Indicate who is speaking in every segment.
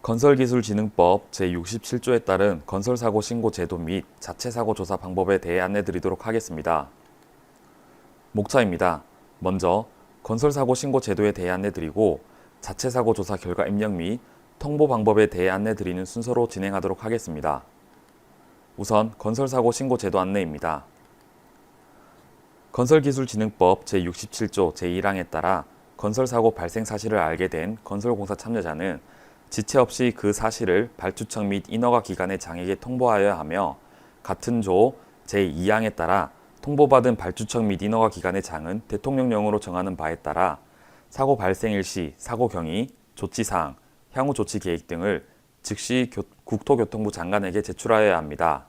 Speaker 1: 건설기술진흥법 제67조에 따른 건설사고 신고 제도 및 자체사고 조사 방법에 대해 안내드리도록 하겠습니다. 목차입니다. 먼저 건설사고 신고 제도에 대해 안내드리고 자체사고 조사 결과 입력 및 통보 방법에 대해 안내드리는 순서로 진행하도록 하겠습니다. 우선 건설사고 신고 제도 안내입니다. 건설기술진흥법 제67조 제1항에 따라 건설사고 발생 사실을 알게 된 건설공사 참여자는 지체 없이 그 사실을 발주청 및 인허가 기관의 장에게 통보하여야 하며, 같은 조 제2항에 따라 통보받은 발주청 및 인허가 기관의 장은 대통령령으로 정하는 바에 따라 사고 발생일 시 사고 경위, 조치사항, 향후 조치 계획 등을 즉시 국토교통부 장관에게 제출하여야 합니다.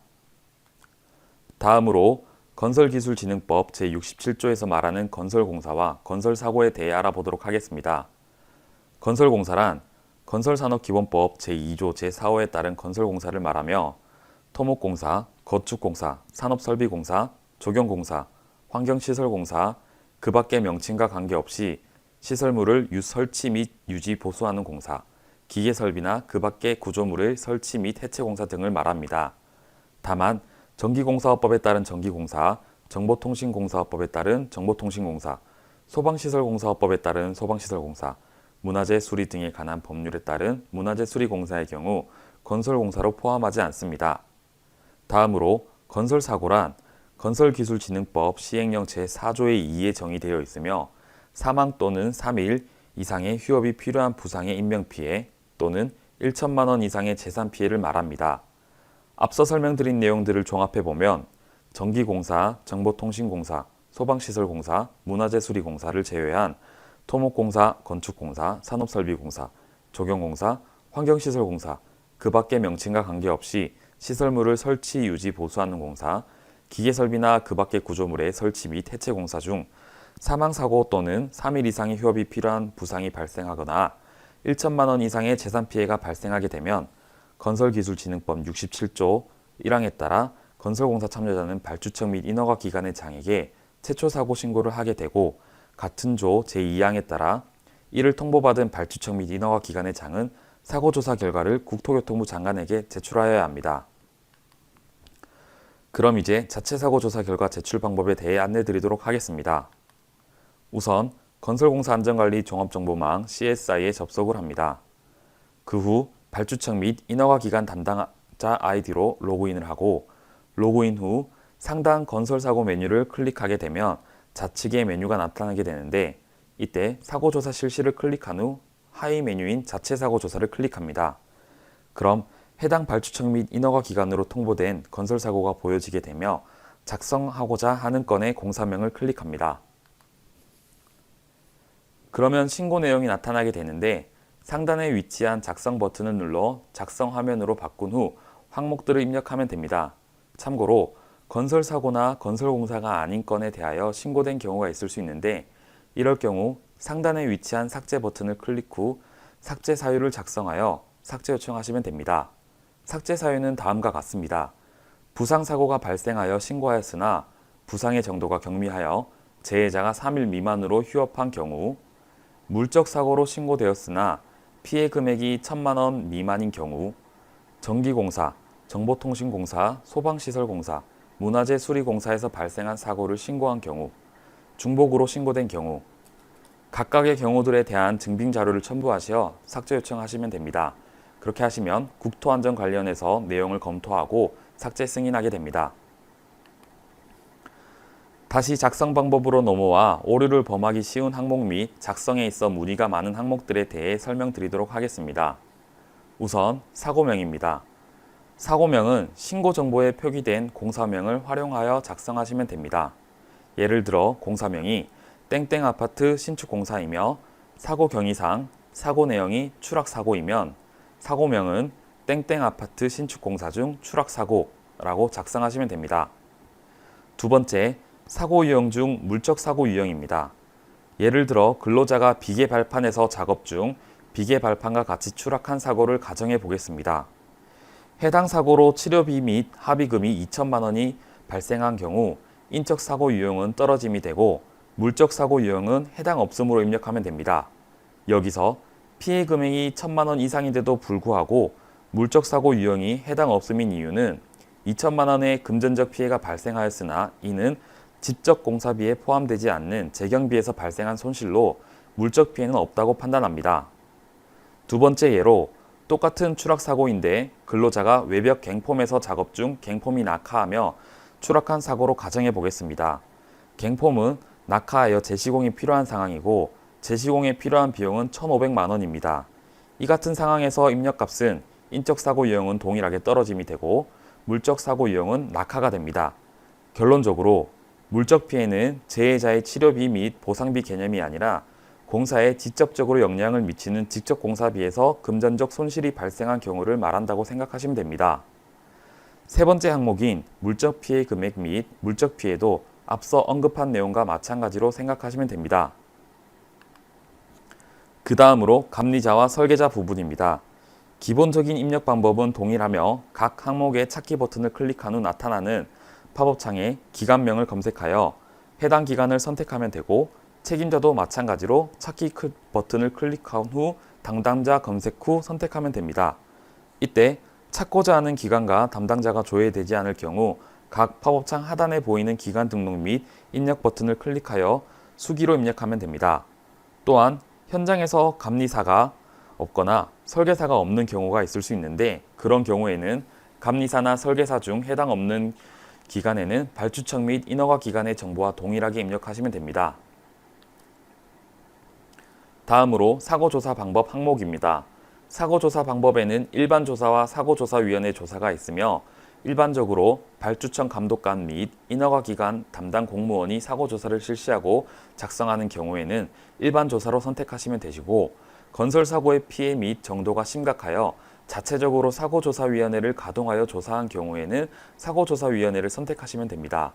Speaker 1: 다음으로 건설기술진흥법 제67조에서 말하는 건설공사와 건설사고에 대해 알아보도록 하겠습니다. 건설공사란 건설산업기본법 제2조 제4호에 따른 건설공사를 말하며 토목공사, 건축공사, 산업설비공사, 조경공사, 환경시설공사, 그 밖의 명칭과 관계없이 시설물을 설치 및 유지 보수하는 공사, 기계설비나 그 밖의 구조물의 설치 및 해체공사 등을 말합니다. 다만 전기공사업법에 따른 전기공사, 정보통신공사업법에 따른 정보통신공사, 소방시설공사업법에 따른 소방시설공사, 문화재 수리 등에 관한 법률에 따른 문화재 수리공사의 경우 건설공사로 포함하지 않습니다. 다음으로 건설사고란 건설기술진흥법 시행령 제4조의 2에 정의되어 있으며 사망 또는 3일 이상의 휴업이 필요한 부상의 인명피해 또는 1천만 원 이상의 재산피해를 말합니다. 앞서 설명드린 내용들을 종합해보면 전기공사, 정보통신공사, 소방시설공사, 문화재수리공사를 제외한 토목공사, 건축공사, 산업설비공사, 조경공사, 환경시설공사, 그 밖의 명칭과 관계없이 시설물을 설치, 유지, 보수하는 공사, 기계설비나 그 밖의 구조물의 설치 및 해체공사 중 사망사고 또는 3일 이상의 휴업이 필요한 부상이 발생하거나 1천만 원 이상의 재산피해가 발생하게 되면 건설기술진흥법 67조 1항에 따라 건설공사 참여자는 발주청 및 인허가 기관의 장에게 최초사고 신고를 하게 되고, 같은 조 제2항에 따라 이를 통보받은 발주청 및 인허가 기관의 장은 사고조사 결과를 국토교통부 장관에게 제출하여야 합니다. 그럼 이제 자체사고조사 결과 제출 방법에 대해 안내드리도록 하겠습니다. 우선 건설공사 안전관리 종합정보망 CSI에 접속을 합니다. 그 후 발주청 및 인허가 기관 담당자 아이디로 로그인을 하고, 로그인 후 상단 건설사고 메뉴를 클릭하게 되면 좌측에 메뉴가 나타나게 되는데, 이때 사고조사 실시를 클릭한 후 하위 메뉴인 자체사고조사를 클릭합니다. 그럼 해당 발주청 및 인허가 기관으로 통보된 건설사고가 보여지게 되며 작성하고자 하는 건의 공사명을 클릭합니다. 그러면 신고 내용이 나타나게 되는데, 상단에 위치한 작성 버튼을 눌러 작성 화면으로 바꾼 후 항목들을 입력하면 됩니다. 참고로 건설사고나 건설공사가 아닌 건에 대하여 신고된 경우가 있을 수 있는데, 이럴 경우 상단에 위치한 삭제 버튼을 클릭 후 삭제 사유를 작성하여 삭제 요청하시면 됩니다. 삭제 사유는 다음과 같습니다. 부상사고가 발생하여 신고하였으나 부상의 정도가 경미하여 재해자가 3일 미만으로 휴업한 경우, 물적사고로 신고되었으나 피해 금액이 1천만 원 미만인 경우, 전기공사, 정보통신공사, 소방시설공사, 문화재 수리공사에서 발생한 사고를 신고한 경우, 중복으로 신고된 경우, 각각의 경우들에 대한 증빙 자료를 첨부하시어 삭제 요청하시면 됩니다. 그렇게 하시면 국토안전 관련해서 내용을 검토하고 삭제 승인하게 됩니다. 다시 작성 방법으로 넘어와 오류를 범하기 쉬운 항목 및 작성에 있어 문의가 많은 항목들에 대해 설명드리도록 하겠습니다. 우선 사고명입니다. 사고명은 신고 정보에 표기된 공사명을 활용하여 작성하시면 됩니다. 예를 들어 공사명이 땡땡 아파트 신축공사이며 사고 경위상 사고 내용이 추락사고이면 사고명은 땡땡 아파트 신축공사 중 추락사고라고 작성하시면 됩니다. 두 번째, 사고 유형 중 물적 사고 유형입니다. 예를 들어 근로자가 비계 발판에서 작업 중 비계 발판과 같이 추락한 사고를 가정해 보겠습니다. 해당 사고로 치료비 및 합의금이 2천만 원이 발생한 경우 인적 사고 유형은 떨어짐이 되고, 물적 사고 유형은 해당 없음으로 입력하면 됩니다. 여기서 피해 금액이 1,000만 원 이상인데도 불구하고 물적 사고 유형이 해당 없음인 이유는 2천만 원의 금전적 피해가 발생하였으나 이는 직접 공사비에 포함되지 않는 재경비에서 발생한 손실로 물적 피해는 없다고 판단합니다. 두 번째 예로 똑같은 추락 사고인데 근로자가 외벽 갱폼에서 작업 중 갱폼이 낙하하며 추락한 사고로 가정해 보겠습니다. 갱폼은 낙하하여 재시공이 필요한 상황이고 재시공에 필요한 비용은 1,500만 원입니다. 이 같은 상황에서 입력값은 인적 사고 유형은 동일하게 떨어짐이 되고 물적 사고 유형은 낙하가 됩니다. 결론적으로 물적 피해는 재해자의 치료비 및 보상비 개념이 아니라 공사에 직접적으로 영향을 미치는 직접 공사비에서 금전적 손실이 발생한 경우를 말한다고 생각하시면 됩니다. 세 번째 항목인 물적 피해 금액 및 물적 피해도 앞서 언급한 내용과 마찬가지로 생각하시면 됩니다. 그 다음으로 감리자와 설계자 부분입니다. 기본적인 입력 방법은 동일하며 각 항목의 찾기 버튼을 클릭한 후 나타나는 팝업창에 기관명을 검색하여 해당 기관을 선택하면 되고 책임자도 마찬가지로 찾기 버튼을 클릭한 후 담당자 검색 후 선택하면 됩니다. 이때 찾고자 하는 기관과 담당자가 조회되지 않을 경우 각 팝업창 하단에 보이는 기관 등록 및 입력 버튼을 클릭하여 수기로 입력하면 됩니다. 또한 현장에서 감리사가 없거나 설계사가 없는 경우가 있을 수 있는데 그런 경우에는 감리사나 설계사 중 해당 없는 기간에는 발주청 및 인허가 기관의 정보와 동일하게 입력하시면 됩니다. 다음으로 사고조사 방법 항목입니다. 사고조사 방법에는 일반조사와 사고조사위원회 조사가 있으며 일반적으로 발주청 감독관 및 인허가 기관 담당 공무원이 사고조사를 실시하고 작성하는 경우에는 일반조사로 선택하시면 되시고 건설사고의 피해 및 정도가 심각하여 자체적으로 사고조사위원회를 가동하여 조사한 경우에는 사고조사위원회를 선택하시면 됩니다.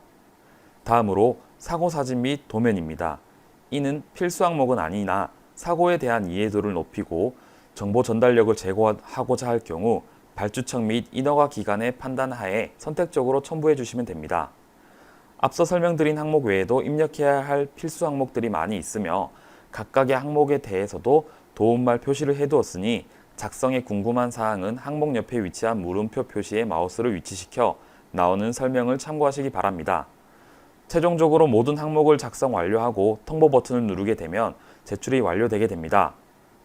Speaker 1: 다음으로 사고사진 및 도면입니다. 이는 필수 항목은 아니나 사고에 대한 이해도를 높이고 정보 전달력을 제고하고자 할 경우 발주청 및 인허가 기관의 판단하에 선택적으로 첨부해 주시면 됩니다. 앞서 설명드린 항목 외에도 입력해야 할 필수 항목들이 많이 있으며 각각의 항목에 대해서도 도움말 표시를 해두었으니 작성에 궁금한 사항은 항목 옆에 위치한 물음표 표시에 마우스를 위치시켜 나오는 설명을 참고하시기 바랍니다. 최종적으로 모든 항목을 작성 완료하고 통보 버튼을 누르게 되면 제출이 완료되게 됩니다.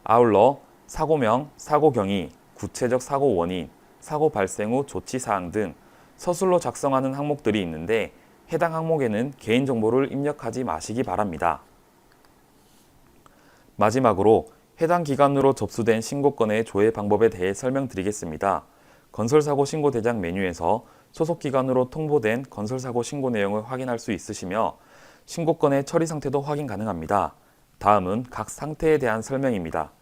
Speaker 1: 아울러 사고명, 사고 경위, 구체적 사고 원인, 사고 발생 후 조치 사항 등 서술로 작성하는 항목들이 있는데 해당 항목에는 개인정보를 입력하지 마시기 바랍니다. 마지막으로 해당 기관으로 접수된 신고건의 조회 방법에 대해 설명드리겠습니다. 건설사고 신고 대장 메뉴에서 소속 기관으로 통보된 건설사고 신고 내용을 확인할 수 있으시며 신고건의 처리 상태도 확인 가능합니다. 다음은 각 상태에 대한 설명입니다.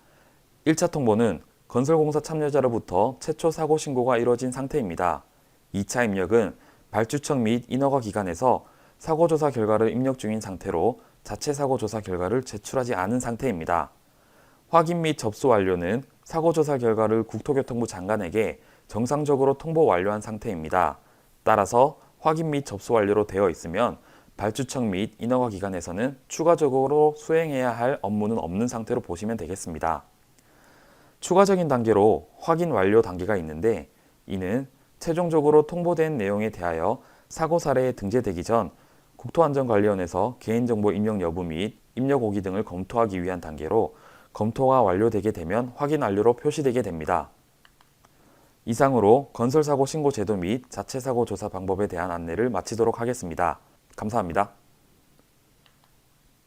Speaker 1: 1차 통보는 건설공사 참여자로부터 최초 사고 신고가 이루어진 상태입니다. 2차 입력은 발주청 및 인허가 기관에서 사고조사 결과를 입력 중인 상태로 자체 사고조사 결과를 제출하지 않은 상태입니다. 확인 및 접수 완료는 사고조사 결과를 국토교통부 장관에게 정상적으로 통보 완료한 상태입니다. 따라서 확인 및 접수 완료로 되어 있으면 발주청 및 인허가 기관에서는 추가적으로 수행해야 할 업무는 없는 상태로 보시면 되겠습니다. 추가적인 단계로 확인 완료 단계가 있는데 이는 최종적으로 통보된 내용에 대하여 사고 사례에 등재되기 전 국토안전관리원에서 개인정보 입력 여부 및 입력 오기 등을 검토하기 위한 단계로 검토가 완료되게 되면 확인 완료로 표시되게 됩니다. 이상으로 건설사고 신고 제도 및 자체 사고 조사 방법에 대한 안내를 마치도록 하겠습니다. 감사합니다.